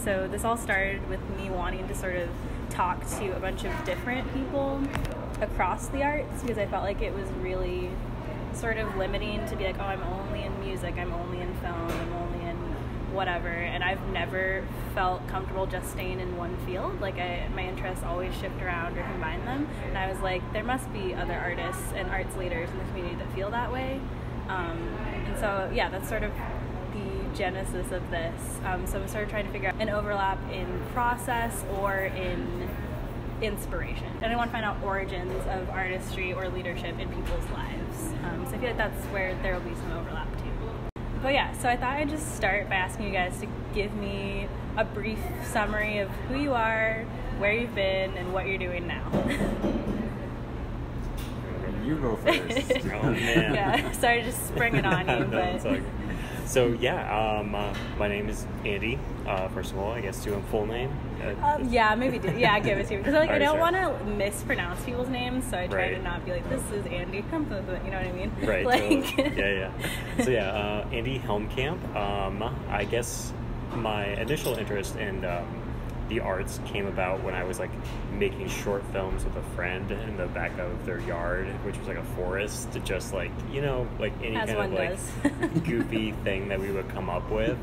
So this all started with me wanting to sort of talk to a bunch of different people across the arts, because I felt like it was really sort of limiting to be like, oh, I'm only in music, I'm only in film, I'm only in whatever, and I've never felt comfortable just staying in one field. Like my interests always shift around or combine them, and I was like, there must be other artists and arts leaders in the community that feel that way. And so yeah, that's sort of the genesis of this. So we started trying to figure out an overlap in process or in inspiration, and I want to find out origins of artistry or leadership in people's lives. So I feel like that's where there will be some overlap too. But yeah, so I thought I'd just start by asking you guys to give me a brief summary of who you are, where you've been, and what you're doing now. You go first. Oh man. Yeah, sorry to just spring it on you, but... So yeah, my name is Andy. First of all, I guess doing full name. Yeah, maybe do. Yeah, give it to me, because like I don't sure. want to mispronounce people's names, so I try Right. to not be like, this is Andy. You know what I mean? Right. Like, Totally. Yeah. So yeah, Andy Helmkamp. I guess my initial interest in the arts came about when I was like making short films with a friend in the back of their yard, which was like a forest, to just like, you know, like any as kind one of like does. goofy thing that we would come up with.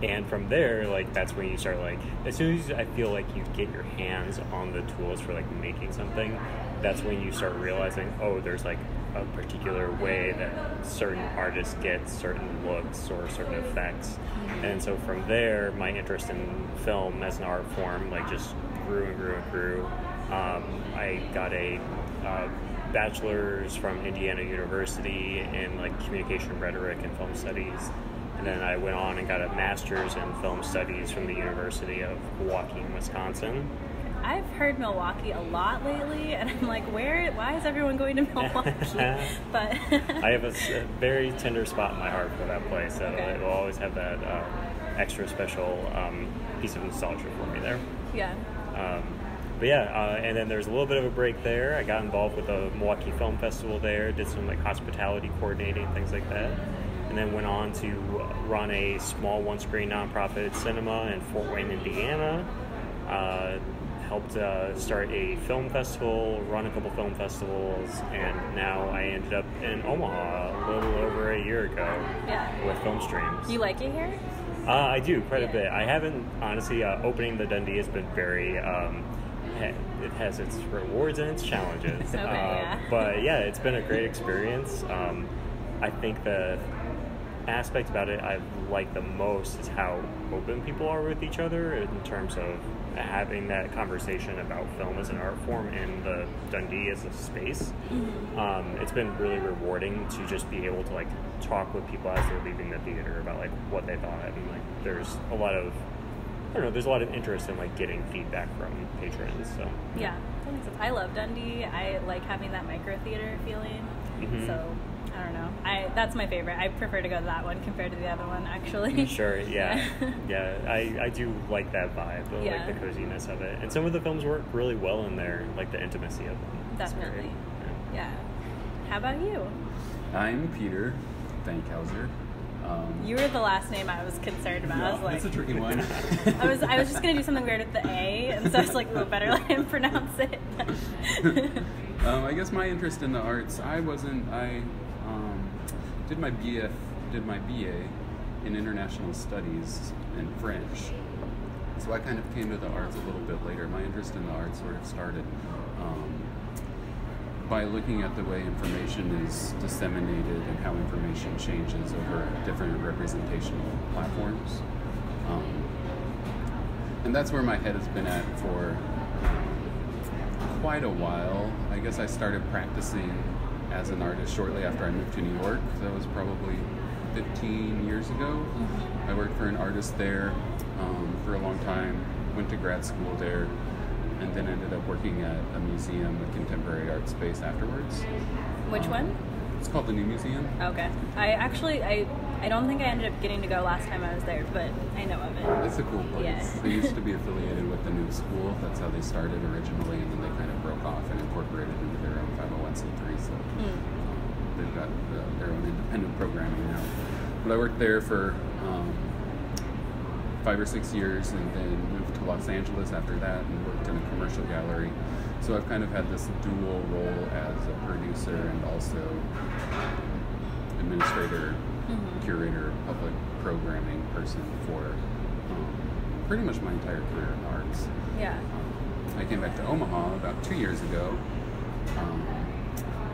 And from there, like, that's when you start, like, as soon as I feel like you get your hands on the tools for, like, making something, that's when you start realizing, oh, there's, like, a particular way that certain artists get certain looks or certain effects. And so from there, my interest in film as an art form, like, just grew and grew and grew. I got a bachelor's from Indiana University in, like, communication rhetoric and film studies. And then I went on and got a master's in film studies from the University of Milwaukee, Wisconsin. I've heard Milwaukee a lot lately, and I'm like, why is everyone going to Milwaukee? But I have a very tender spot in my heart for that place, so Okay. it will always have that extra special piece of nostalgia for me there. yeah. But yeah, and then there's a little bit of a break there. I got involved with the Milwaukee Film Festival there, did some like hospitality coordinating, things like that. And then went on to run a small one-screen nonprofit cinema in Fort Wayne, Indiana. Helped start a film festival, run a couple film festivals, and now I ended up in Omaha a little over a year ago with Film Streams. You like it here? I do, quite a bit. I haven't, honestly, opening the Dundee has been very... it has its rewards and its challenges. But yeah, it's been a great experience. I think the aspect about it I like the most is how open people are with each other in terms of having that conversation about film as an art form in the Dundee as a space. It's been really rewarding to just be able to like talk with people as they're leaving the theater about like what they thought, and like there's a lot of there's a lot of interest in like getting feedback from patrons. So Yeah, that makes sense. I love Dundee. I like having that micro theater feeling. So I don't know. That's my favorite. I prefer to go to that one compared to the other one, actually. Sure, yeah. I do like that vibe, like the coziness of it. And some of the films work really well in there, like the intimacy of them. Definitely. Yeah. How about you? I'm Peter Fankhauser. You were the last name I was concerned about. I was like, that's a tricky one. I was just gonna do something weird with the A, and so I was like, well, better let him pronounce it. I guess my interest in the arts, I did my BA in international studies and French. So I kind of came to the arts a little bit later. My interest in the arts sort of started by looking at the way information is disseminated and how information changes over different representational platforms. And that's where my head has been at for quite a while. I guess I started practicing as an artist shortly after I moved to New York. That was probably 15 years ago. I worked for an artist there for a long time, went to grad school there, and then ended up working at a museum, a contemporary art space afterwards. Which one? It's called the New Museum. Okay. I don't think I ended up getting to go last time I was there, but I know of it. It's a cool place. Yeah. They used to be affiliated with the New School. That's how they started originally, and then they kind of broke off and incorporated into their own 501c3. So they've got their own independent programming now. But I worked there for 5 or 6 years, and then moved to Los Angeles after that and worked in a commercial gallery. So I've kind of had this dual role as a producer and also administrator, curator, public programming person for pretty much my entire career in the arts. Yeah. I came back to Omaha about 2 years ago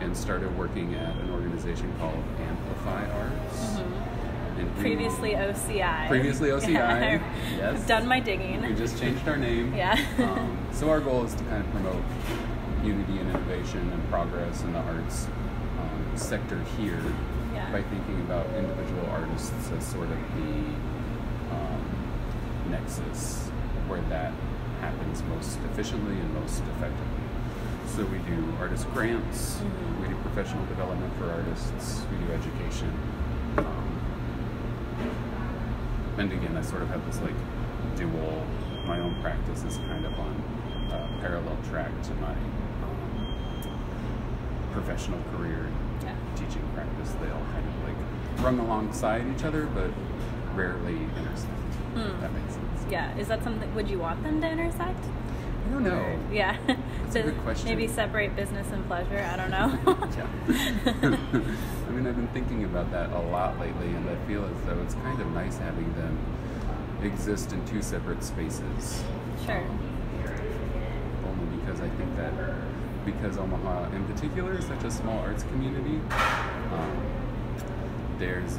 and started working at an organization called Amplify Arts. And Previously OCI. Previously OCI, yes. I've done my digging. We just changed our name. Yeah. So our goal is to kind of promote unity and innovation and progress in the arts sector here by thinking about individual artists as sort of the nexus where that happens most efficiently and most effectively. So we do artist grants, we do professional development for artists, we do education. And again, I sort of have this like dual, my own practice is kind of on a parallel track to my professional career and teaching practice. They all kind of like run alongside each other, but rarely intersect. If that makes sense. Yeah. Is that something, would you want them to intersect? I don't know. Or, yeah. That's a good question. Maybe separate business and pleasure. I don't know. I mean, I've been thinking about that a lot lately, and I feel as though it's kind of nice having them exist in two separate spaces. Sure. Only because I think that because Omaha in particular is such a small arts community, there's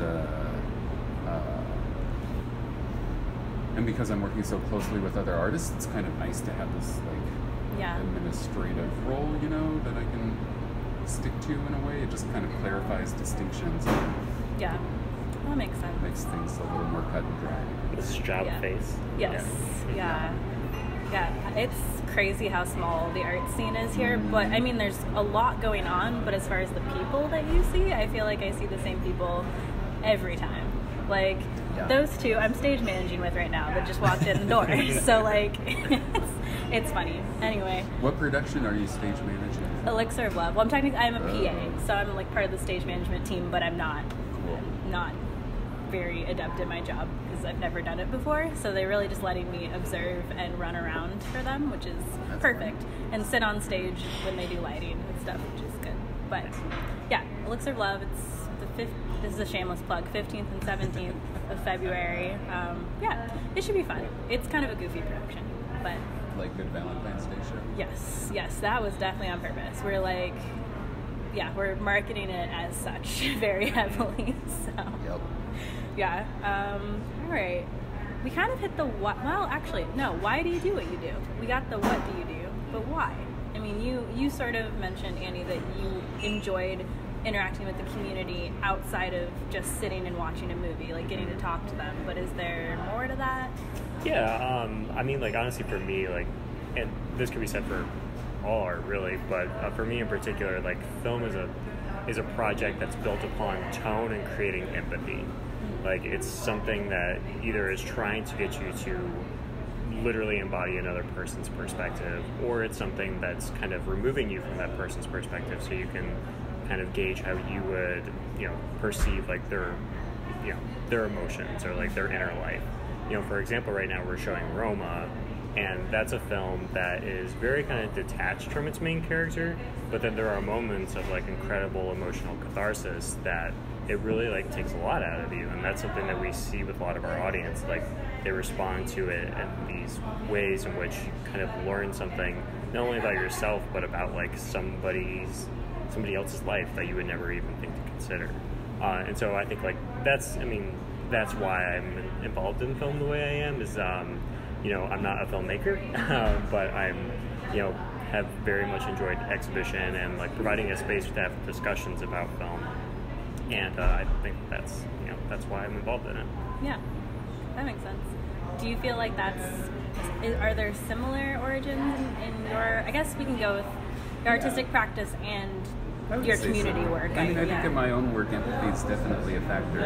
and because I'm working so closely with other artists, it's kind of nice to have this like administrative role, you know, that I can stick to in a way. It just kind of clarifies distinctions. Yeah, that makes sense. Makes things a little more cut and dry. This job face. Yes. Yeah. It's crazy how small the art scene is here, but I mean, there's a lot going on. But as far as the people that you see, I feel like I see the same people every time. Like those two I'm stage managing with right now that just walked in the door. So like, it's funny. Anyway. What production are you stage managing? Elixir of Love. Well, I'm a PA, so I'm like part of the stage management team, but I'm not very adept at my job because I've never done it before. So they're really just letting me observe and run around for them, which is perfect, and sit on stage when they do lighting and stuff, which is good. But yeah, Elixir of Love. It's the 5th. This is a shameless plug. 15th and 17th of February. Yeah, it should be fun. It's kind of a goofy production, but like good Valentine's Day show. Yes, that was definitely on purpose. We're like, we're marketing it as such very heavily. So yeah. All right. We kind of hit the what. Well, actually, no. Why do you do what you do? We got the what do you do, but why? I mean, you sort of mentioned, Annie, that you enjoyed interacting with the community outside of just sitting and watching a movie, like getting to talk to them. But is there more to that? Yeah, I mean, like, honestly, for me, like, and this could be said for all art, really, but for me in particular, like, film is a project that's built upon tone and creating empathy. Like, it's something that either is trying to get you to literally embody another person's perspective, or it's something that's kind of removing you from that person's perspective so you can kind of gauge how you would, perceive, like, their emotions or, like, their inner life. For example, right now we're showing Roma, and that's a film that is very kind of detached from its main character, but then there are moments of, like, incredible emotional catharsis that it really, like, takes a lot out of you, and that's something that we see with a lot of our audience. Like, they respond to it in these ways in which you kind of learn something, not only about yourself, but about, like, somebody else's life that you would never even think to consider. And so I think, like, that's why I'm involved in film the way I am, is, I'm not a filmmaker, but have very much enjoyed exhibition and, like, providing a space to have discussions about film. And I think that's why I'm involved in it. Yeah, that makes sense. Do you feel like are there similar origins in your, I guess we can go with your artistic practice and your community work? I think in my own work, empathy is definitely a factor.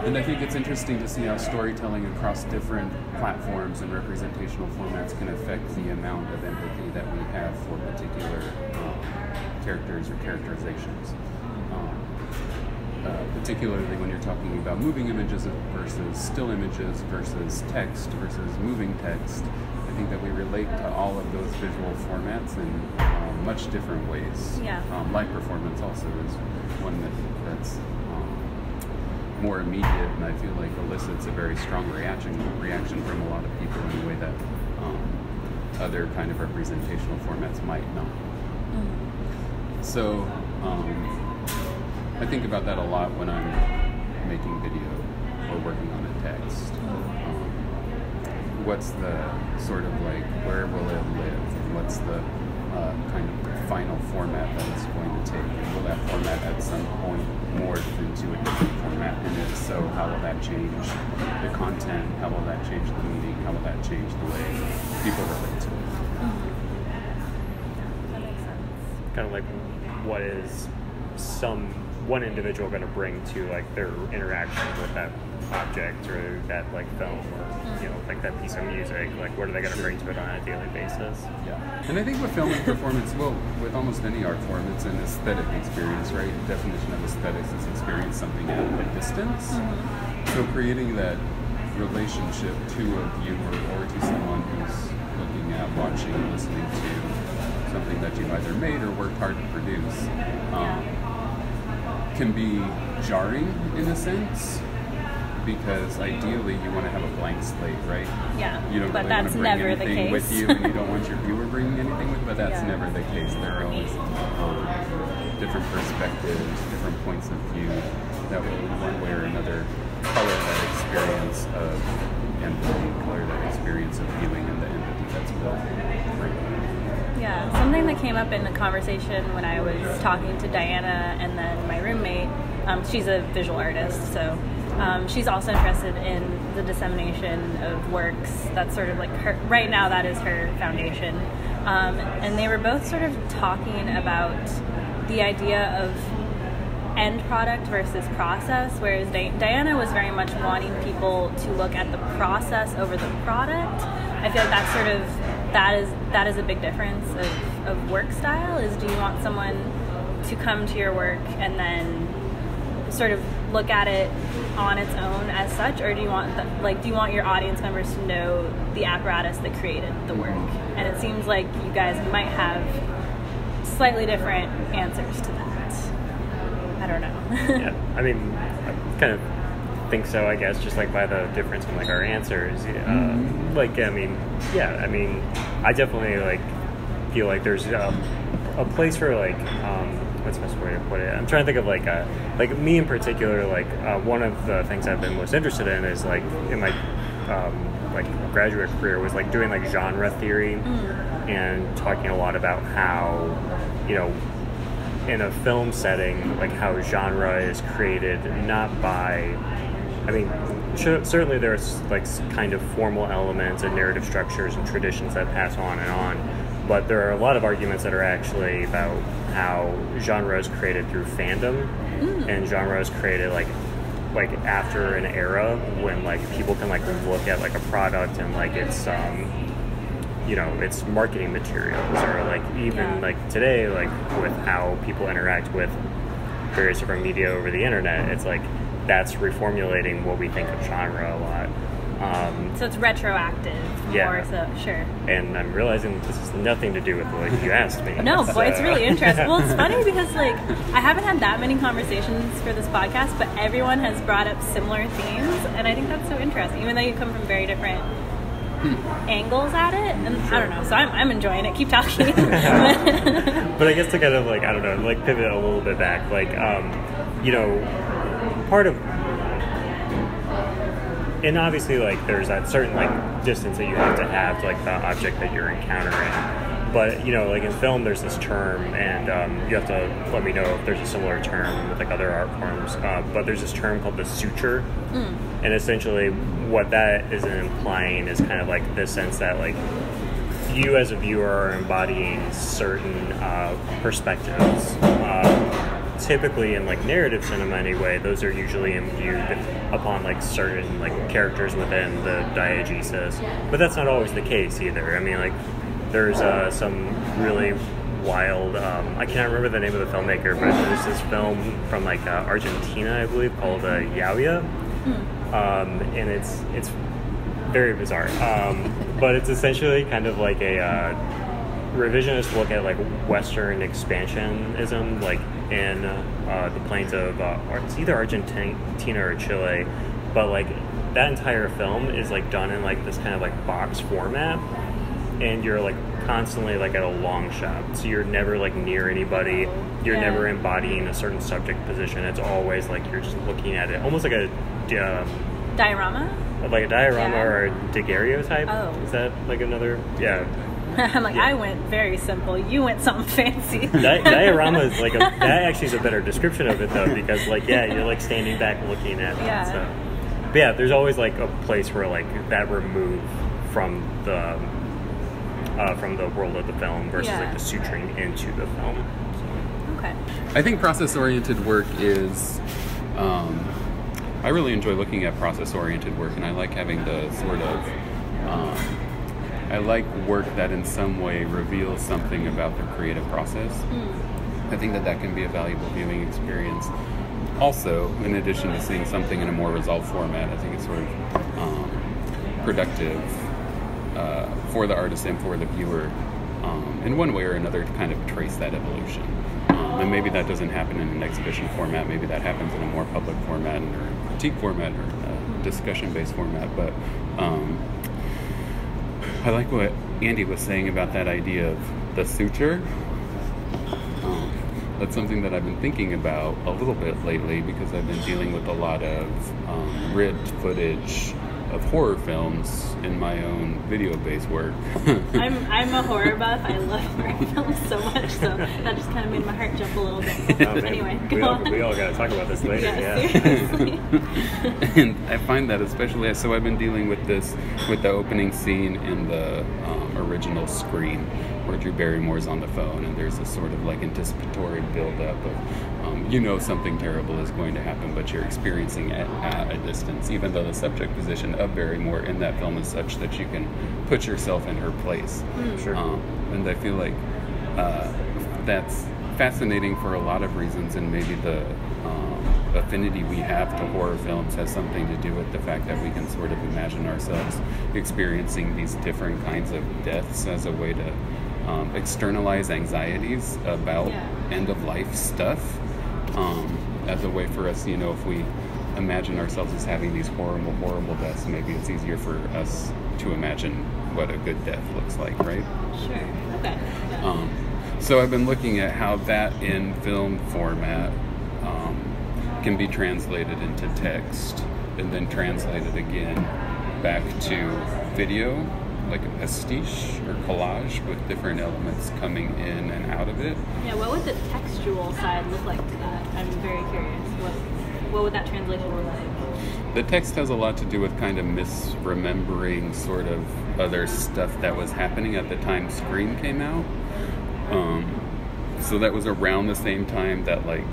And I think it's interesting to see how storytelling across different platforms and representational formats can affect the amount of empathy that we have for particular characters or characterizations. particularly when you're talking about moving images versus still images versus text versus moving text. I think that we relate to all of those visual formats in much different ways. Yeah. Live performance also is one that's more immediate, and I feel like elicits a very strong reaction from a lot of people in a way that other kind of representational formats might not. Mm-hmm. So I think about that a lot when I'm making video or working on a text. What's the sort of like, where will it live? And what's the kind of final format that it's going to take? Will that format at some point morph into a different format? And if so, how will that change the content? How will that change the meaning? How will that change the way people relate to it? Mm-hmm. That makes sense. Kind of like, what is one individual going to bring to like their interaction with that object or that like film or you know, like that piece of music? Like, what are they going to bring to it on a daily basis? Yeah, and I think with film and performance, well, with almost any art form, it's an aesthetic experience, right? The definition of aesthetics is experience something at a distance. Mm-hmm. So creating that relationship to a viewer or to someone who's looking at, watching, listening to something that you've either made or worked hard to produce can be jarring in a sense, because ideally you want to have a blank slate, right? Yeah, you don't but really that's want to bring never the anything case. with you, and you don't want your viewer bringing anything with, but that's never the case. There are always different perspectives, different points of view that will, in one way or another, color that experience of empathy, color that experience of viewing and the empathy that's built. Yeah, something that came up in the conversation when I was talking to Diana and then my roommate, she's a visual artist, so she's also interested in the dissemination of works. That's sort of like her, right now that is her foundation. And they were both sort of talking about the idea of end product versus process, whereas Diana was very much wanting people to look at the process over the product. I feel like that's sort of, that is a big difference of work style, is do you want someone to come to your work and then sort of look at it on its own as such, or do you want do you want your audience members to know the apparatus that created the work? And it seems like you guys might have slightly different answers to that. I don't know. Yeah, I mean, I kind of think so, I guess, just like by the difference in like our answers. Like, I mean, yeah, I mean, I definitely like feel like there's a place for like what's the best way to put it? I'm trying to think of like me in particular. Like one of the things I've been most interested in is like in my like graduate career was like doing like genre theory and talking a lot about how, you know, in a film setting, like how genre is created not by, I mean, certainly there's like kind of formal elements and narrative structures and traditions that pass on and on, but there are a lot of arguments that are actually about how genre is created through fandom, and genre is created like after an era when like people can like look at like a product and like it's you know, it's marketing materials, or like even like today, like with how people interact with various different media over the internet, it's like that's reformulating what we think of genre a lot. So it's retroactive, more so, sure. And I'm realizing this has nothing to do with what you asked me. No, but it's really interesting. Well, it's funny because like I haven't had that many conversations for this podcast, but everyone has brought up similar themes, and I think that's so interesting, even though you come from very different angles at it, and I don't know, so I'm enjoying it. Keep talking. But I guess to kind of like, I don't know, like pivot a little bit back, like you know, part of, and obviously like there's that certain like distance that you have to like the object that you're encountering, but you know, like in film there's this term, and you have to let me know if there's a similar term with like other art forms, but there's this term called the suture, and essentially what that is implying is kind of like the sense that like you as a viewer are embodying certain perspectives. Typically in like narrative cinema anyway, those are usually imbued upon like certain like characters within the diegesis, but that's not always the case either. I mean, like there's some really wild. I can't remember the name of the filmmaker, but there's this film from like Argentina, I believe, called Yauya, and it's very bizarre. But it's essentially kind of like a revisionist look at like Western expansionism, like in the plains of it's either Argentina or Chile, but like that entire film is like done in like this kind of like box format, and you're like constantly like at a long shot, so you're never like near anybody, you're never embodying a certain subject position. It's always like you're just looking at it almost like a diorama, like a diorama or a daguerreotype. Is that like another I'm like, I went very simple. You went something fancy. Diorama is like that actually is a better description of it though, because like you're like standing back looking at it. So. But yeah, there's always like a place where like that remove from the world of the film versus like the suturing into the film. So. Okay. I think process-oriented work is. I really enjoy looking at process-oriented work, and I like having the sort of. I like work that in some way reveals something about the creative process. I think that can be a valuable viewing experience. Also, in addition to seeing something in a more resolved format, I think it's sort of productive for the artist and for the viewer in one way or another to kind of trace that evolution. And maybe that doesn't happen in an exhibition format, maybe that happens in a more public format or a critique format or a discussion-based format, but I like what Andy was saying about that idea of the suture. That's something that I've been thinking about a little bit lately because I've been dealing with a lot of ribbed footage of horror films in my own video-based work. I'm a horror buff. I love horror films so much, so that just kind of made my heart jump a little bit. Anyway, go on. We all got to talk about this later. Seriously. And I find that especially, so I've been dealing with this with the opening scene in the original Scream, where Drew Barrymore's on the phone, and there's this sort of like anticipatory build-up of, something terrible is going to happen, but you're experiencing it at a distance, even though the subject position of Barrymore in that film is such that you can put yourself in her place. Sure. And I feel like that's fascinating for a lot of reasons, and maybe the affinity we have to horror films has something to do with the fact that we can sort of imagine ourselves experiencing these different kinds of deaths as a way to externalize anxieties about end-of-life stuff, as a way for us, if we imagine ourselves as having these horrible, horrible deaths, maybe it's easier for us to imagine what a good death looks like, right? Sure. Okay. So I've been looking at how that in film format can be translated into text and then translated again back to video, like a pastiche or collage with different elements coming in and out of it. Yeah, what would the textual side look like to that? I'm very curious. What would that translation look like? The text has a lot to do with kind of misremembering sort of other stuff that was happening at the time Scream came out. So that was around the same time that like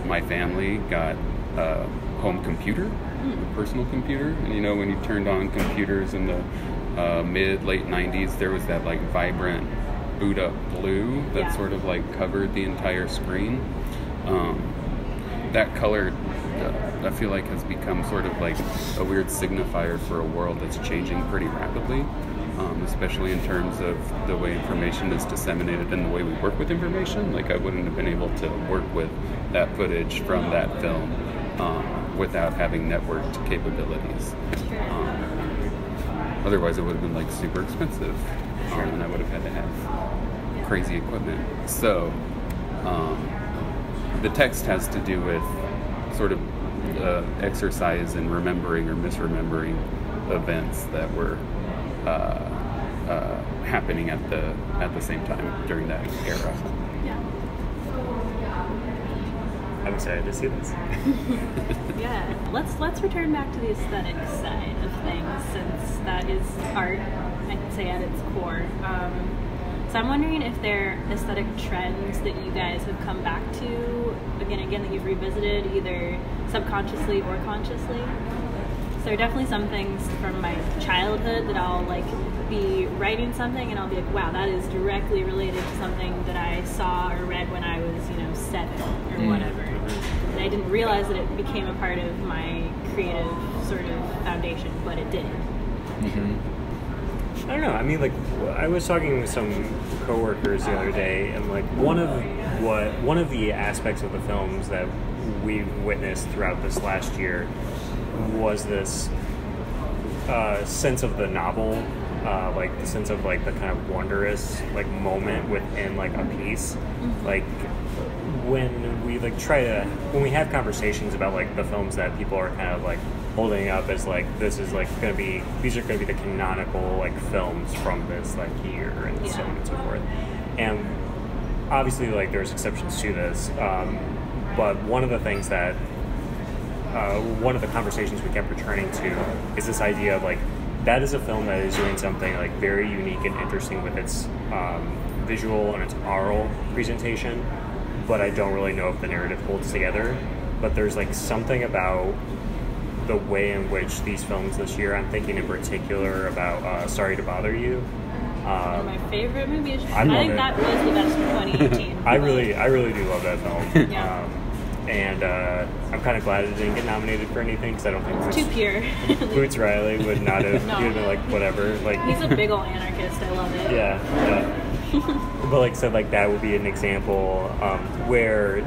my family got a home computer, a personal computer. And when you turned on computers in the mid-late 90s, there was that like vibrant boot up blue that sort of like covered the entire screen. That color I feel like has become sort of like a weird signifier for a world that's changing pretty rapidly, especially in terms of the way information is disseminated and the way we work with information. Like I wouldn't have been able to work with that footage from that film without having networked capabilities. Otherwise it would have been like super expensive, and I would have had to have crazy equipment. So the text has to do with sort of exercise in remembering or misremembering events that were happening at the same time during that era. Yeah. I'm excited to see this. Yeah. Let's return back to the aesthetic side of things, since that is art, I'd say, at its core. So I'm wondering if there are aesthetic trends that you guys have come back to again that you've revisited, either subconsciously or consciously. So there are definitely some things from my childhood that I'll like be writing something and I'll be like, wow, that is directly related to something that I saw or read when I was, 7 or whatever. And I didn't realize that it became a part of my creative sort of foundation, but it did. I don't know. I mean, like, I was talking with some coworkers the other day, and like one of the aspects of the films that we witnessed throughout this last year was this sense of the novel, like the sense of like the kind of wondrous like moment within like a piece, like when we like when we have conversations about like the films that people are kind of like holding up as like these are going to be the canonical like films from this like year and so on and so forth, and obviously like there's exceptions to this, but one of the things that one of the conversations we kept returning to is this idea of like that is a film that is doing something like very unique and interesting with its visual and its oral presentation, but I don't really know if the narrative holds together. But there's like something about the way in which these films this year, I'm thinking in particular about Sorry to Bother You. One of my favorite movies. I think that was the best of 2018. I really do love that film. Yeah. And I'm kind of glad it didn't get nominated for anything because I don't think it's too pure. Boots Riley would not have. No. He would have been like whatever. Like he's a big old anarchist. I love it. Yeah. But like so, like that would be an example where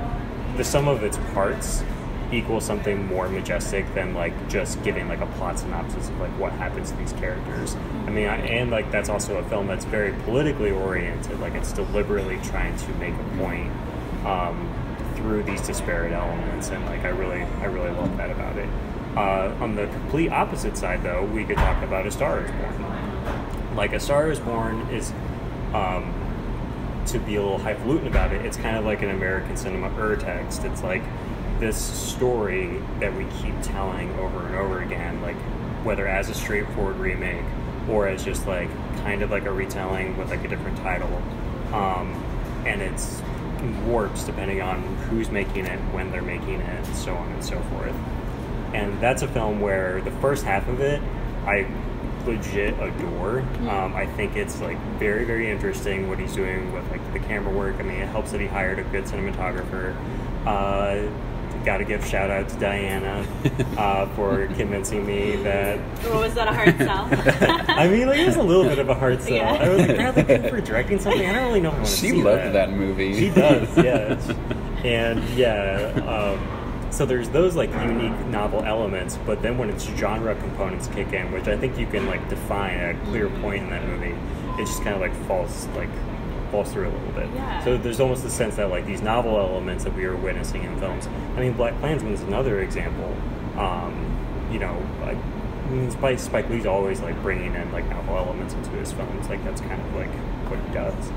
the sum of its parts equals something more majestic than like just giving like a plot synopsis of like what happens to these characters. I mean, and like that's also a film that's very politically oriented. Like it's deliberately trying to make a point through these disparate elements, and like I really love that about it. On the complete opposite side, though, we could talk about A Star Is Born. Like A Star Is Born is, to be a little highfalutin about it, it's kind of like an American cinema urtext. It's like this story that we keep telling over and over again, like whether as a straightforward remake or as just like kind of like a retelling with like a different title, and it's warps depending on who's making it, when they're making it, and so on and so forth. And that's a film where the first half of it I legit adore. I think it's like very, very interesting what he's doing with like the camera work. I mean, it helps that he hired a good cinematographer. Got to give shout out to Diana for convincing me that. Or was that a hard sell? I mean, like it was a little bit of a hard sell. Yeah. I was like, Bradley Cooper directing something. I don't really know if I want to see that. She loved that movie. She does, yeah. And yeah, so there's those like unique novel elements, but then when its genre components kick in, which I think you can like define at a clear point in that movie, it just kind of like falls through a little bit. Yeah. So there's almost a sense that like these novel elements that we were witnessing in films. I mean, Black Klansman is another example. Spike Lee's always like bringing in like novel elements into his films. Like that's kind of like what he does.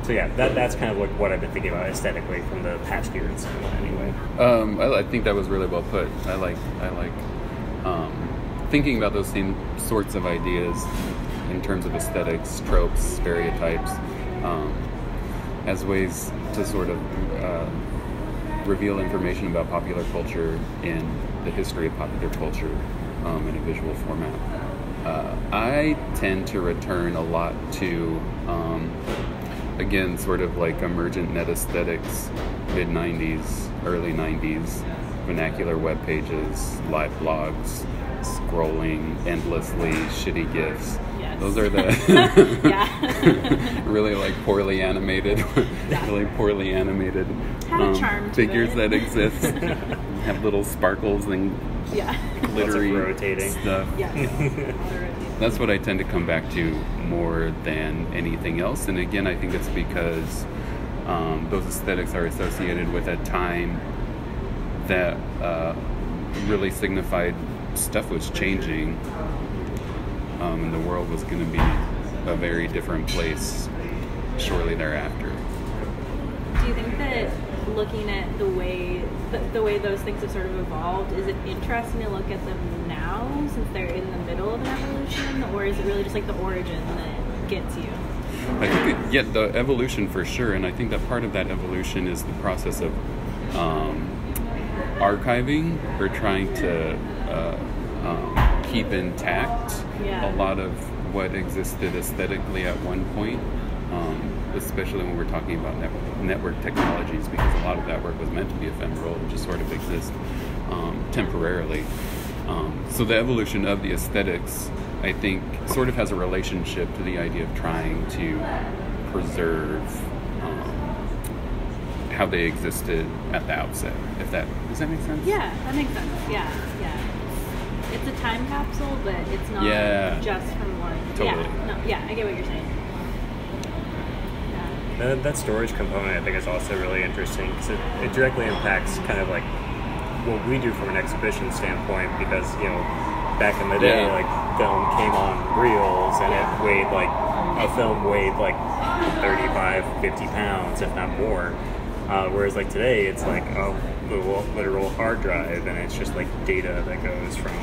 So yeah, that's kind of like what I've been thinking about aesthetically from the past year in cinema. Anyway, I think that was really well put. I like thinking about those same sorts of ideas in terms of aesthetics, tropes, stereotypes, as ways to sort of reveal information about popular culture and the history of popular culture in a visual format. I tend to return a lot to, again, sort of like emergent net aesthetics, mid-90s, early 90s, vernacular web pages, live blogs, scrolling endlessly, shitty GIFs. Yes. Those are the really like poorly animated Had a charm to figures it. that exist. Have little sparkles and glittery rotating stuff. Yes. That's what I tend to come back to more than anything else. And again, I think it's because those aesthetics are associated with a time that really signified stuff was changing, and the world was going to be a very different place shortly thereafter. Do you think that looking at the way those things have sort of evolved, is it interesting to look at them now since they're in the middle of an evolution, or is it really just like the origin that gets you? I think the evolution for sure, and I think that part of that evolution is the process of archiving or trying to keep intact a lot of what existed aesthetically at one point, especially when we're talking about network technologies, because a lot of that work was meant to be ephemeral and just sort of exist temporarily. So the evolution of the aesthetics, I think, sort of has a relationship to the idea of trying to preserve how they existed at the outset. Does that make sense? Yeah, that makes sense. Yeah. It's a time capsule, but it's not just from one. Totally. I get what you're saying. Yeah. That storage component, I think, is also really interesting because it directly impacts kind of like what we do from an exhibition standpoint, because, back in the day, like, film came on reels and it weighed like, a film weighed like 35, 50 pounds, if not more. Whereas like today, it's like a literal hard drive, and it's just like data that goes from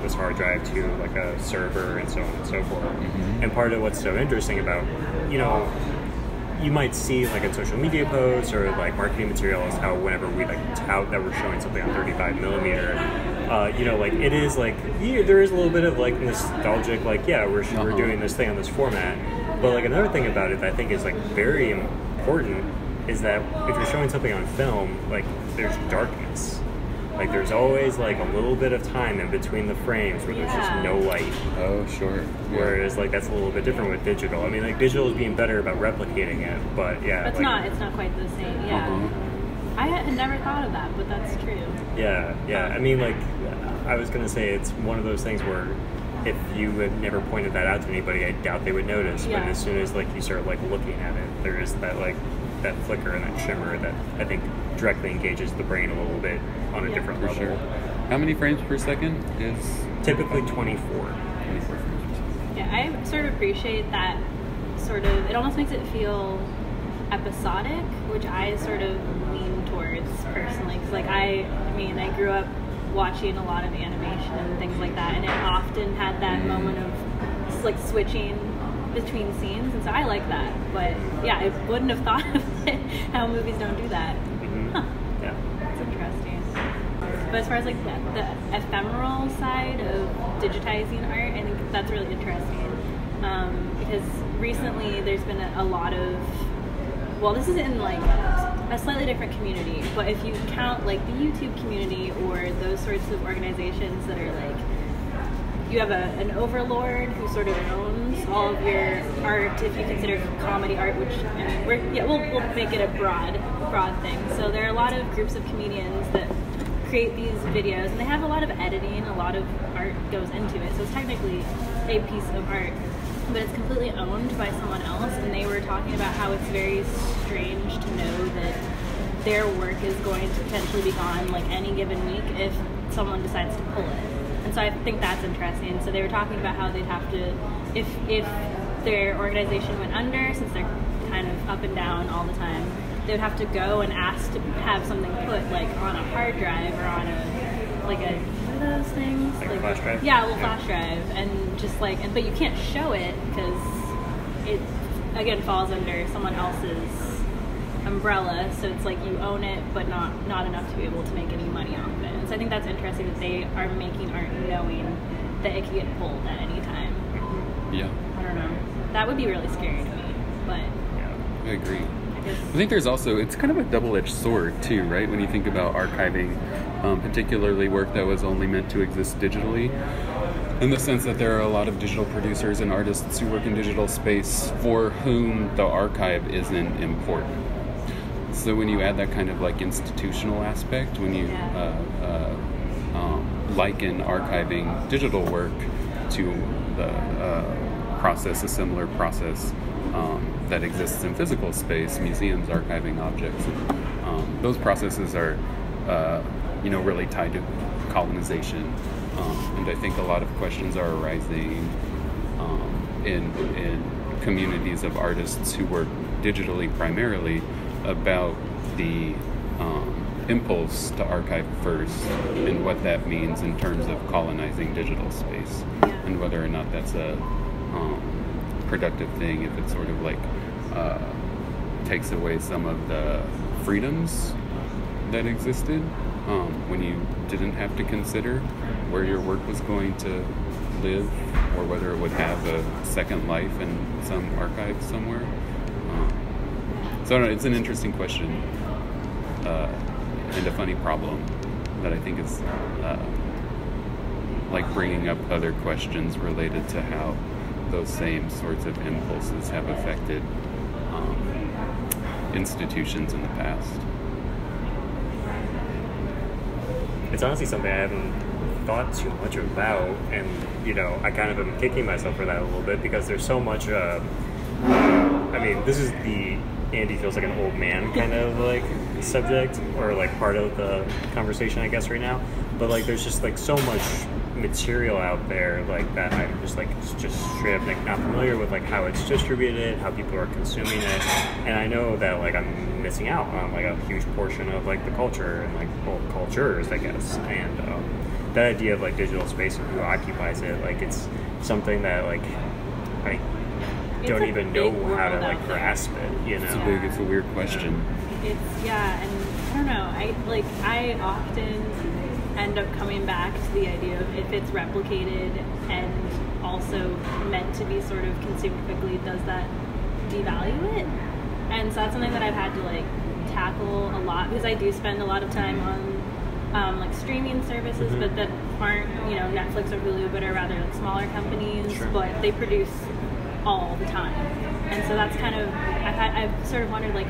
this hard drive to like a server and so on and so forth. Mm-hmm. And part of what's so interesting about, you might see like in social media posts or like marketing materials how whenever we like tout that we're showing something on 35 millimeter, like it is like there is a little bit of like nostalgic, like we're doing this thing on this format. But like another thing about it that I think is like very important is that if you're showing something on film, like there's darkness. Like there's always like a little bit of time in between the frames where there's just no light. Oh, sure. Whereas like that's a little bit different with digital. I mean, like digital is being better about replicating it, but it's not quite the same. Yeah. Uh-huh. I had never thought of that, but that's true. Yeah. I mean, like I was gonna say, it's one of those things where if you had never pointed that out to anybody, I doubt they would notice. But as soon as like you start like looking at it, there is that like that flicker and that shimmer that I think directly engages the brain a little bit on a different level. Sure. How many frames per second is? Typically 24. 24 frames per second. Yeah, I sort of appreciate that it almost makes it feel episodic, which I sort of lean towards personally. Because like I grew up watching a lot of animation and things like that, and it often had that moment of like switching between scenes, and so I like that. But I wouldn't have thought of it, how movies don't do that. Mm-hmm. Huh. Yeah, that's interesting. But as far as like the ephemeral side of digitizing art, I think that's really interesting, because recently there's been a lot of, this is in like a slightly different community, but if you count like the YouTube community or those sorts of organizations that are like, you have an overlord who sort of owns all of your art, if you consider comedy art, which we'll make it a broad thing. So there are a lot of groups of comedians that create these videos, and they have a lot of editing, a lot of art goes into it. So it's technically a piece of art, but it's completely owned by someone else. And they were talking about how it's very strange to know that their work is going to potentially be gone like any given week if someone decides to pull it. And so I think that's interesting. So they were talking about how they'd have to, if their organization went under, since they're kind of up and down all the time, they would have to go and ask to have something put like on a hard drive or on what are those things? Like a flash drive? Yeah, a little flash drive, and just like, but you can't show it because it again falls under someone else's umbrella. So it's like you own it, but not enough to be able to make any money off of it. And so I think that's interesting that they are making art knowing that it can get pulled at any time. Yeah. I don't know. That would be really scary to me, but I agree. I think there's also, it's kind of a double-edged sword too, right? When you think about archiving, particularly work that was only meant to exist digitally, in the sense that there are a lot of digital producers and artists who work in digital space for whom the archive isn't important. So when you add that kind of like institutional aspect, when you liken archiving digital work to the process, a similar process that exists in physical space, museums archiving objects, those processes are, really tied to colonization, and I think a lot of questions are arising in communities of artists who work digitally primarily about the impulse to archive first and what that means in terms of colonizing digital space, and whether or not that's a productive thing, if it sort of like takes away some of the freedoms that existed when you didn't have to consider where your work was going to live or whether it would have a second life in some archive somewhere. So I don't know, it's an interesting question and a funny problem that I think is like bringing up other questions related to how those same sorts of impulses have affected institutions in the past. It's honestly something I haven't thought too much about, and I kind of am kicking myself for that a little bit because there's so much. I mean, this is the Andy feels like an old man kind of like subject or like part of the conversation, I guess, right now. But like, there's just like so much material out there like that I'm just straight up like not familiar with like how it's distributed, how people are consuming it, and I know that like I'm missing out on like a huge portion of like the culture and like whole cultures, I guess, and that idea of like digital space and who occupies it, like it's something that like I don't even know how to like grasp it, It's a weird question. And I don't know, I often end up coming back to the idea of if it's replicated and also meant to be sort of consumed quickly, does that devalue it? And so that's something that I've had to like tackle a lot because I do spend a lot of time on like streaming services, but that aren't Netflix or Hulu, but are rather like smaller companies, but they produce all the time. And so that's kind of I've sort of wondered like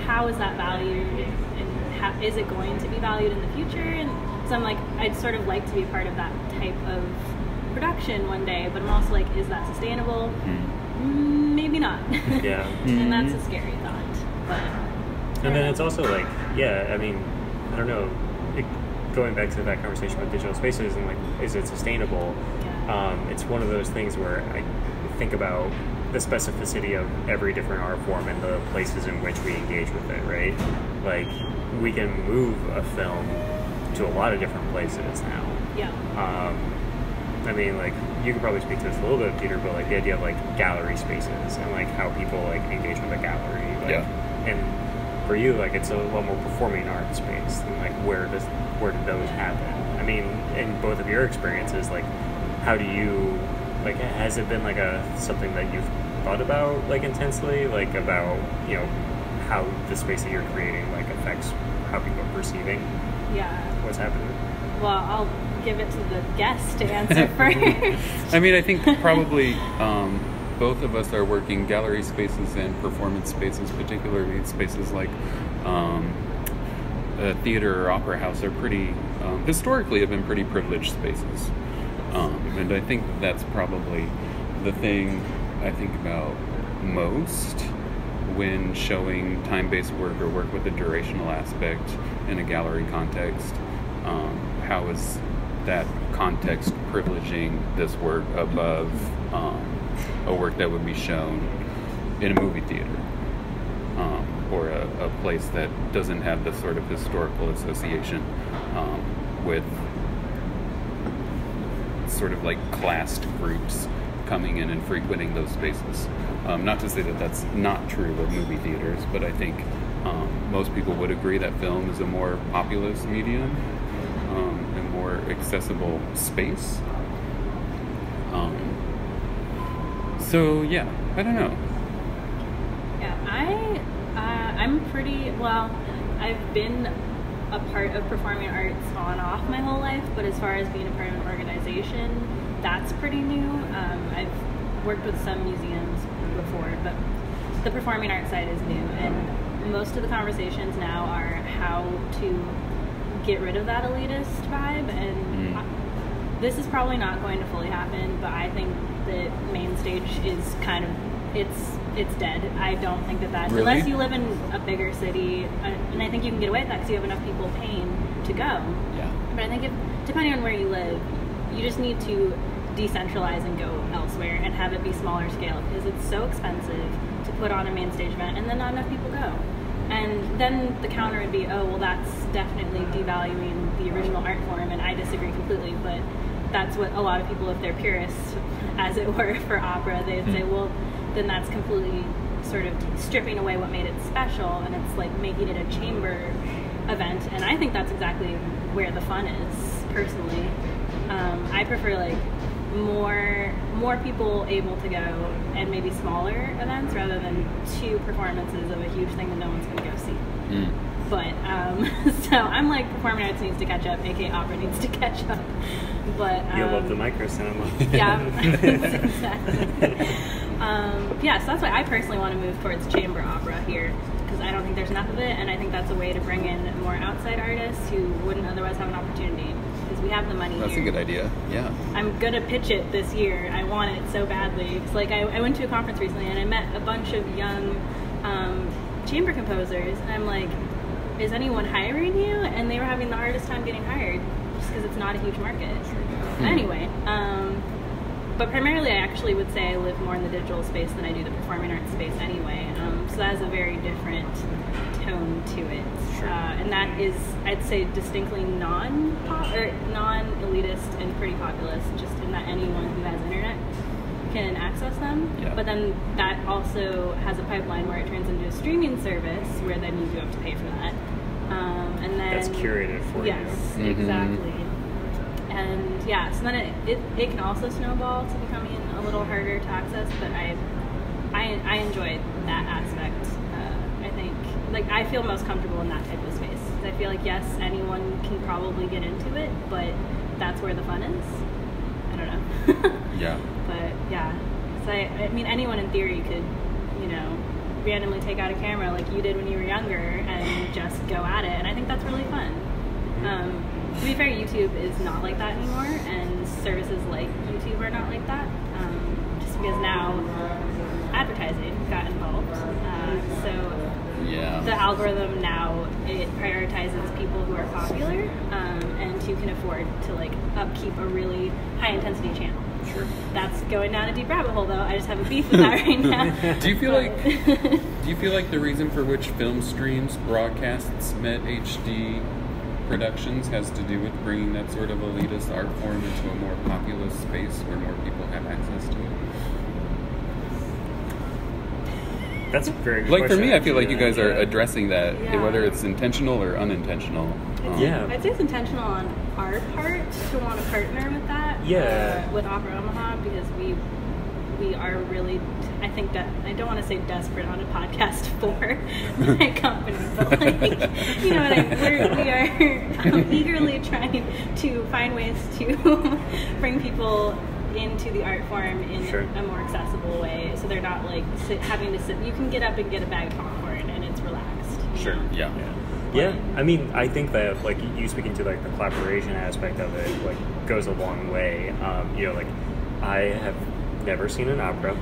how is that valued and how, is it going to be valued in the future? And so I'm like, I'd sort of like to be part of that type of production one day, but I'm also like, is that sustainable? Maybe not. Yeah. And that's a scary thought. But and then it's also like, I mean, I don't know, going back to that conversation about digital spaces and like, is it sustainable? Yeah. It's one of those things where I think about the specificity of every different art form and the places in which we engage with it, right? Like, we can move a film to a lot of different places now. Yeah. I mean, like, you could probably speak to this a little bit, Peter, but like the idea of like gallery spaces and like how people like engage with a gallery. Like, and for you, like, it's a lot more performing art space. And like, where did those happen? I mean, in both of your experiences, like, how do you, like, has it been like something that you've thought about like intensely, like about how the space that you're creating like affects how people are perceiving what's happening? Well, I'll give it to the guest to answer first. I mean, I think probably both of us are working gallery spaces and performance spaces, particularly spaces like a theater or opera house are pretty, historically have been pretty privileged spaces. And I think that's probably the thing I think about most when showing time-based work or work with a durational aspect in a gallery context. How is that context privileging this work above a work that would be shown in a movie theater or a place that doesn't have the sort of historical association with sort of like classed groups coming in and frequenting those spaces. Not to say that that's not true of movie theaters, but I think most people would agree that film is a more populous medium and more accessible space. So yeah, I don't know. Yeah, I'm pretty, well, I've been a part of performing arts on and off my whole life, but as far as being a part of an organization, that's pretty new. I've worked with some museums before, but the performing arts side is new, and most of the conversations now are how to get rid of that elitist vibe, and this is probably not going to fully happen, but I think that main stage is kind of, it's dead. I don't think that really? Unless you live in a bigger city, and I think you can get away with that because you have enough people paying to go. Yeah. But I think depending on where you live, you just need to decentralize and go elsewhere and have it be smaller scale because it's so expensive to put on a main stage event and then not enough people go. And then the counter would be, oh, well, that's definitely devaluing the original art form, and I disagree completely, but that's what a lot of people, if they're purists, as it were, for opera, they'd say, well, then that's completely sort of stripping away what made it special, and it's like making it a chamber event, and I think that's exactly where the fun is, personally. I prefer like more people able to go and maybe smaller events rather than 2 performances of a huge thing that no one's going to go see. But so I'm like, performing arts needs to catch up, aka opera needs to catch up. But you love the micro cinema. Yeah, exactly. Yeah, so that's why I personally want to move towards chamber opera here, because I don't think there's enough of it, and I think that's a way to bring in more outside artists who wouldn't otherwise have an opportunity, because we have the money. That's here. a good idea. Yeah. I'm gonna pitch it this year. I want it so badly. It's like I went to a conference recently and I met a bunch of young chamber composers, and I'm like, is anyone hiring you? And they were having the hardest time getting hired just because it's not a huge market. Anyway, but primarily I actually would say I live more in the digital space than I do the performing arts space anyway. So that has a very different tone to it. And that is, I'd say, distinctly non-elitist and pretty populist, just in that anyone who has internet can access them. Yeah. But then that also has a pipeline where it turns into a streaming service where then you do have to pay for that. And then That's curated for you. Yes, exactly. And yeah, so then it can also snowball to becoming a little harder to access, but I enjoyed that aspect. I think, like, I feel most comfortable in that type of space. I feel like, yes, anyone can probably get into it, but that's where the fun is. I don't know. Yeah. But yeah, so I mean, anyone in theory could, randomly take out a camera like you did when you were younger and just go at it, and I think that's really fun. To be fair, YouTube is not like that anymore, and services like YouTube are not like that, just because now advertising got involved. So Yeah. the algorithm now, it prioritizes people who are popular and who can afford to like upkeep a really high intensity channel. Sure. That's going down a deep rabbit hole, though. I just have a beef with that right now. Do you feel like the reason for which film streams broadcasts met HD Productions has to do with bringing that sort of elitist art form into a more populous space where more people have access to it? That's a very good Like, for question, me, I feel like actually. you guys are addressing that, Yeah. whether it's intentional or unintentional. Yeah. I'd say it's intentional on our part to want to partner with that. Yeah. With Opera Omaha, because we are really, I think that, I don't want to say desperate on a podcast for my company, but like, you know what I mean? We are eagerly trying to find ways to bring people into the art form in a more accessible way, so they're not like having to sit. You can get up and get a bag of popcorn and it's relaxed. Sure. Yeah. Yeah, I mean, I think that, like, you speaking to, like, the collaboration aspect of it, like, goes a long way. Like, I have never seen an opera.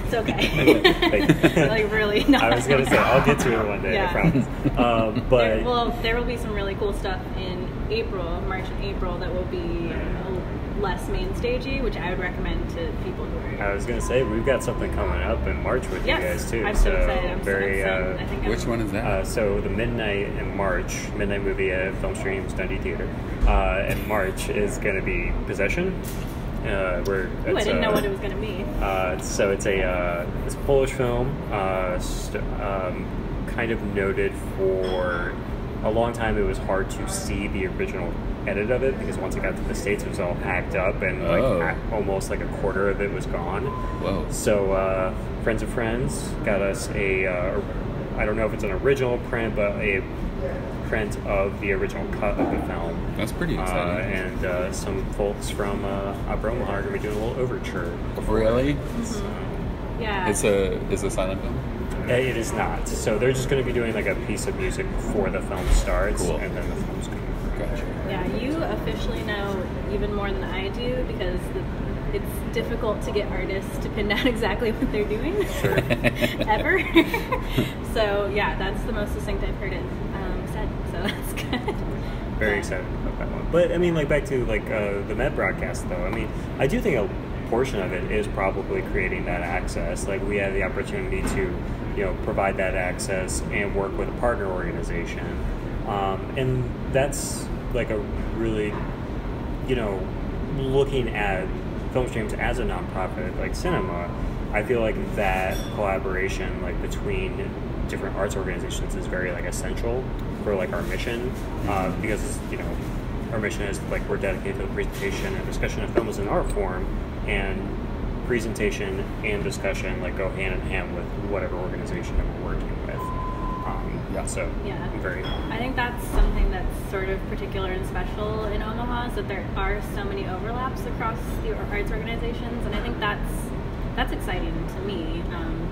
It's okay. Like, really not. I was going to say, I'll get to it one day, I promise. But there will be some really cool stuff in March and April, that will be less main stagey, which I would recommend to people who are. I was going to say, we've got something coming up in March with you guys, too. I'm so excited. I'm very, so excited. Which one is that? So the midnight movie at Film Streams Dundee Theater in March is going to be Possession. I didn't know what it was going to be. So it's a Polish film, kind of noted for a long time. It was hard to see the original edit of it because once it got to the States, it was all hacked up and almost like a quarter of it was gone. Whoa! So Friends of Friends got us I don't know if it's an original print, but a print of the original cut of the film. That's pretty exciting. And some folks from Opera Omaha are going to be doing a little overture. Really? So, Yeah. It's a silent film? it is not. So they're just going to be doing like a piece of music before the film starts, Cool. and then the film's going to. Gotcha. Yeah, you officially know even more than I do, because it's difficult to get artists to pin down exactly what they're doing. Sure. Ever. So yeah, that's the most succinct I've heard it said. So that's good. Very excited about that one. But I mean, like, back to like the Met broadcast, though. I mean, I do think a portion of it is probably creating that access. Like, we have the opportunity to, provide that access and work with a partner organization, and that's like a really, looking at film streams as a nonprofit like cinema. I feel like that collaboration, like, between different arts organizations is very like essential for like our mission, because our mission is like we're dedicated to the presentation and discussion of film as an art form, and presentation and discussion like go hand in hand with whatever organization that we're working with. I think that's something that's sort of particular and special in Omaha, is that there are so many overlaps across the arts organizations, and I think that's exciting to me,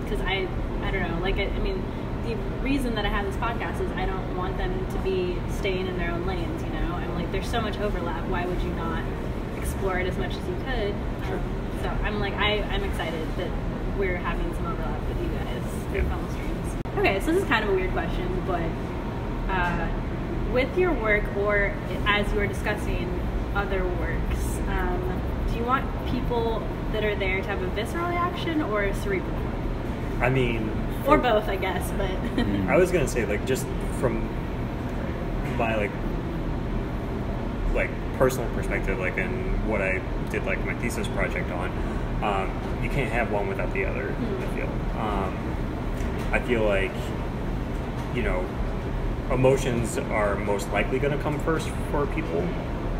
because I don't know, like I mean, the reason that I have this podcast is I don't want them to be staying in their own lanes, I'm like, there's so much overlap, why would you not explore it as much as you could? So I'm like, I'm excited that we're having some overlap with you guys through film streams. Okay, so this is kind of a weird question, but with your work, or as you are discussing other works, do you want people that are there to have a visceral reaction or a cerebral one? I mean... Or both, I guess, but... I was going to say, like, just from my, like personal perspective, like, in what I did, like, my thesis project on, you can't have one without the other, I feel like, emotions are most likely going to come first for people,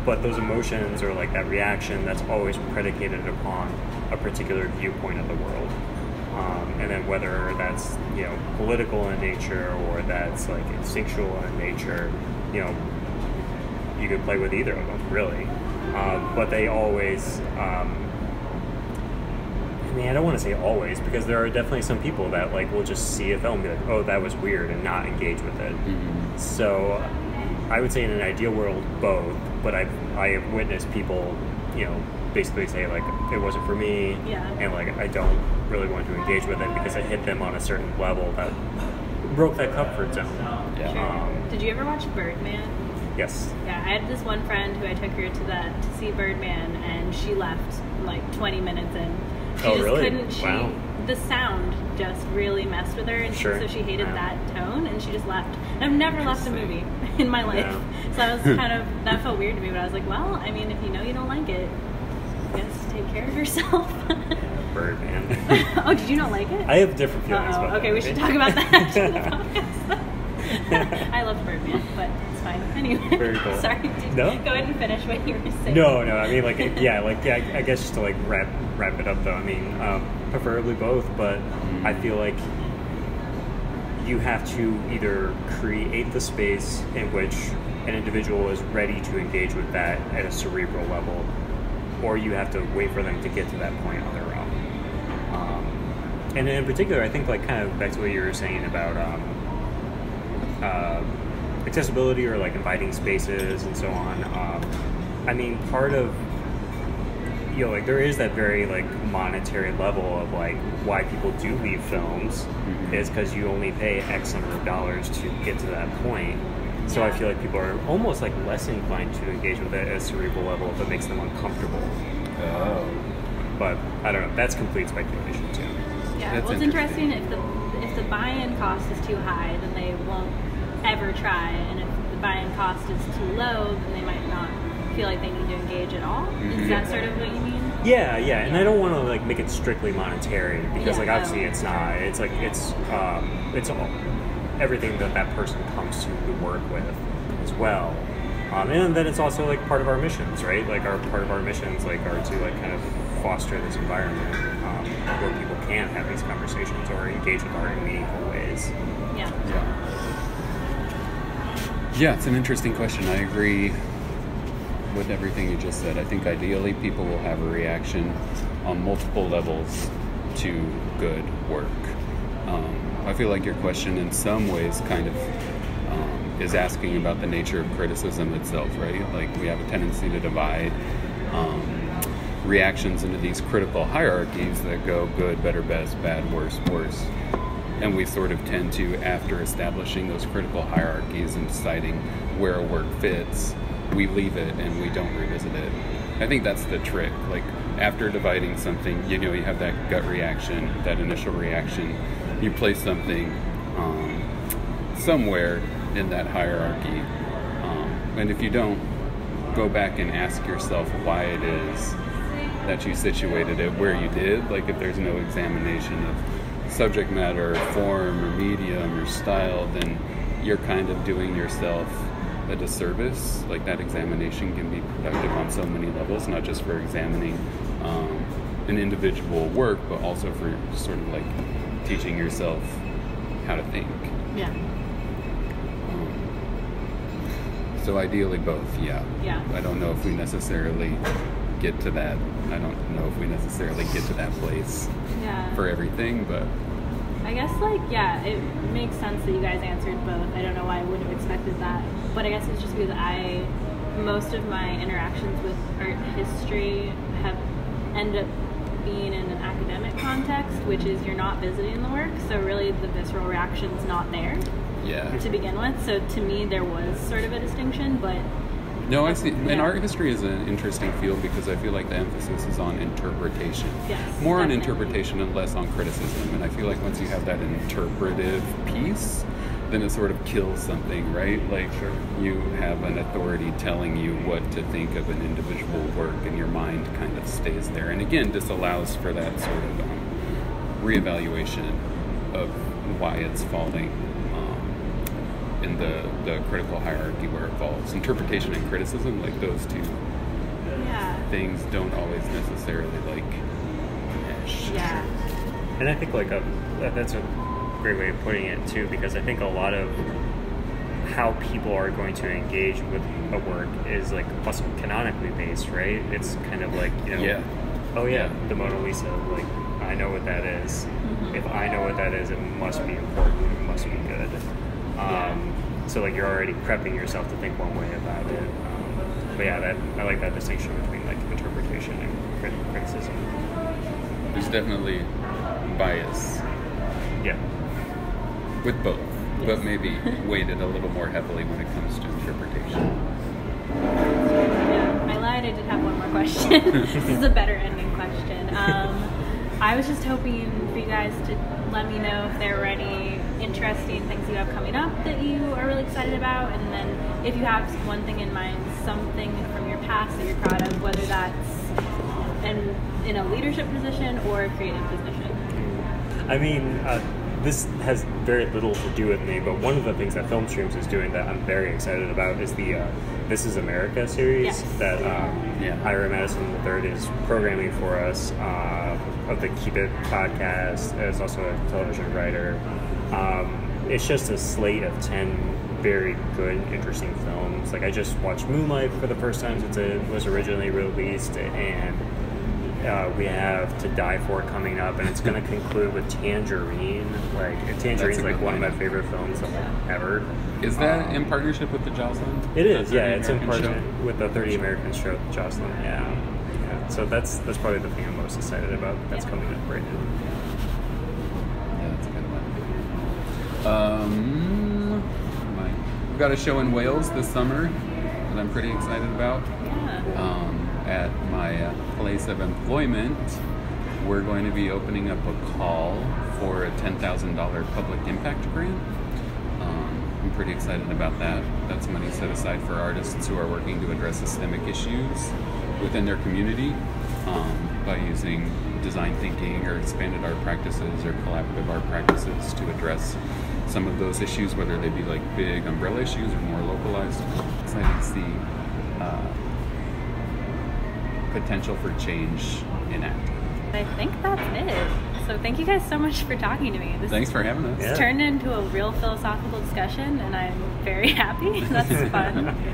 but those emotions or like that reaction, that's always predicated upon a particular viewpoint of the world. And then whether that's, political in nature or that's like instinctual in nature, you could play with either of them, really. But they always, I don't want to say always, because there are definitely some people that like will just see a film and be like, oh, that was weird, and not engage with it. So I would say in an ideal world, both, but I have witnessed people, basically say like, it wasn't for me, and like I don't really want to engage with it because it hit them on a certain level that broke that comfort zone. Did you ever watch Birdman? Yes. Yeah, I had this one friend who I took her to see Birdman, and she left like 20 minutes in. She Wow. The sound just really messed with her, and so she hated that tone, and she just left. And I've never left a movie in my life, so that was that felt weird to me. But I was like, well, I mean, if you know you don't like it, I guess take care of yourself. Birdman. Oh, did you not like it? I have different feelings about okay, that we should talk about that after the podcast. I loved Birdman, but it's fine. Anyway, very cool. Sorry. Go ahead and finish what you were saying. No. I mean, I guess just to like wrap it up though. I mean, preferably both, but I feel like you have to either create the space in which an individual is ready to engage with that at a cerebral level, or you have to wait for them to get to that point on their own. And in particular, I think like kind of back to what you were saying about accessibility or like inviting spaces and so on. I mean, part of like there is that very like monetary level of like why people do leave films is because you only pay X number of dollars to get to that point. So I feel like people are almost like less inclined to engage with it at a cerebral level if it makes them uncomfortable. But I don't know. That's complete speculation too. Yeah, well, it's interesting if the buy-in cost is too high, then they won't ever try, and if the buy-in cost is too low, then they might not feel like they need to engage at all. Is that sort of what you mean? Yeah, and I don't want to like make it strictly monetary because like obviously it's not. It's like it's all, everything that person comes to the work with as well. And then it's also like part of our missions, right? Like part of our missions like are to like kind of foster this environment where people can have these conversations or engage with art in meaningful ways. Yeah, it's an interesting question. I agree with everything you just said. I think ideally people will have a reaction on multiple levels to good work. I feel like your question in some ways kind of is asking about the nature of criticism itself, right? Like we have a tendency to divide reactions into these critical hierarchies that go good, better, best, bad, worse, worse. And we sort of tend to, after establishing those critical hierarchies and deciding where a work fits, we leave it and we don't revisit it. I think that's the trick. Like after dividing something, you have that gut reaction, that initial reaction. You place something somewhere in that hierarchy. And if you don't go back and ask yourself why it is that you situated it where you did, like if there's no examination of subject matter, or form, or medium, or style, then you're kind of doing yourself a disservice. Like, that examination can be productive on so many levels, not just for examining an individual work, but also for sort of like teaching yourself how to think. Yeah. So ideally both, yeah. Yeah. I don't know if we necessarily get to that. I don't know if we necessarily get to that place for everything, but I guess, like, yeah, it makes sense that you guys answered both. I don't know why I wouldn't have expected that, but I guess it's just because most of my interactions with art history have ended up being in an academic context, which is you're not visiting the work, so really the visceral reaction's not there to begin with. So to me, there was sort of a distinction, but no, I see. And art history is an interesting field because I feel like the emphasis is on interpretation. Yes, more definitely. on interpretation and less on criticism. And I feel like once you have that interpretive piece, then it sort of kills something, right? Like, you have an authority telling you what to think of an individual work, and your mind kind of stays there. And again, this allows for that sort of reevaluation of why it's falling in the critical hierarchy where it falls. Interpretation and criticism, like, those two things don't always necessarily, like, mesh. Yeah. And I think, like, that's a great way of putting it, too, because I think a lot of how people are going to engage with a work is, like, also canonically based, right? It's kind of like, you know, the Mona Lisa, like, I know what that is. Mm-hmm. If I know what that is, it must be important, it must be good. So, like, you're already prepping yourself to think one way about it. But yeah, I like that distinction between, like, interpretation and criticism. There's definitely bias. Yeah. With both, but maybe weighted a little more heavily when it comes to interpretation. Yeah, I lied. I did have one more question. This is a better ending question. I was just hoping for you guys to let me know if there were any interesting things you have coming up that you are really excited about, and then if you have one thing in mind, something from your past that you're proud of, whether that's in a leadership position or a creative position. I mean, this has very little to do with me, but one of the things that Film Streams is doing that I'm very excited about is the This Is America series that Ira Madison III is programming for us of the Keep It podcast. As also a television writer. It's just a slate of 10 very good, interesting films. Like, I just watched Moonlight for the first time since it was originally released, and we have To Die For coming up, and it's going to conclude with Tangerine. Like, Tangerine's like one of my favorite films ever. Is that in partnership with the Jocelyn? It is, yeah. It's in partnership with the 30 American show, Jocelyn. Yeah. So that's probably the thing I'm most excited about. That's coming up right now. Yeah, that's a good one. We've got a show in Wales this summer that I'm pretty excited about. At my place of employment, we're going to be opening up a call for a $10,000 public impact grant. I'm pretty excited about that. That's money set aside for artists who are working to address systemic issues within their community by using design thinking or expanded art practices or collaborative art practices to address some of those issues, whether they be like big umbrella issues or more localized. Excited to see potential for change in acting. I think that's it. So thank you guys so much for talking to me. Thanks for having us. It's turned into a real philosophical discussion, and I'm very happy. That's fun.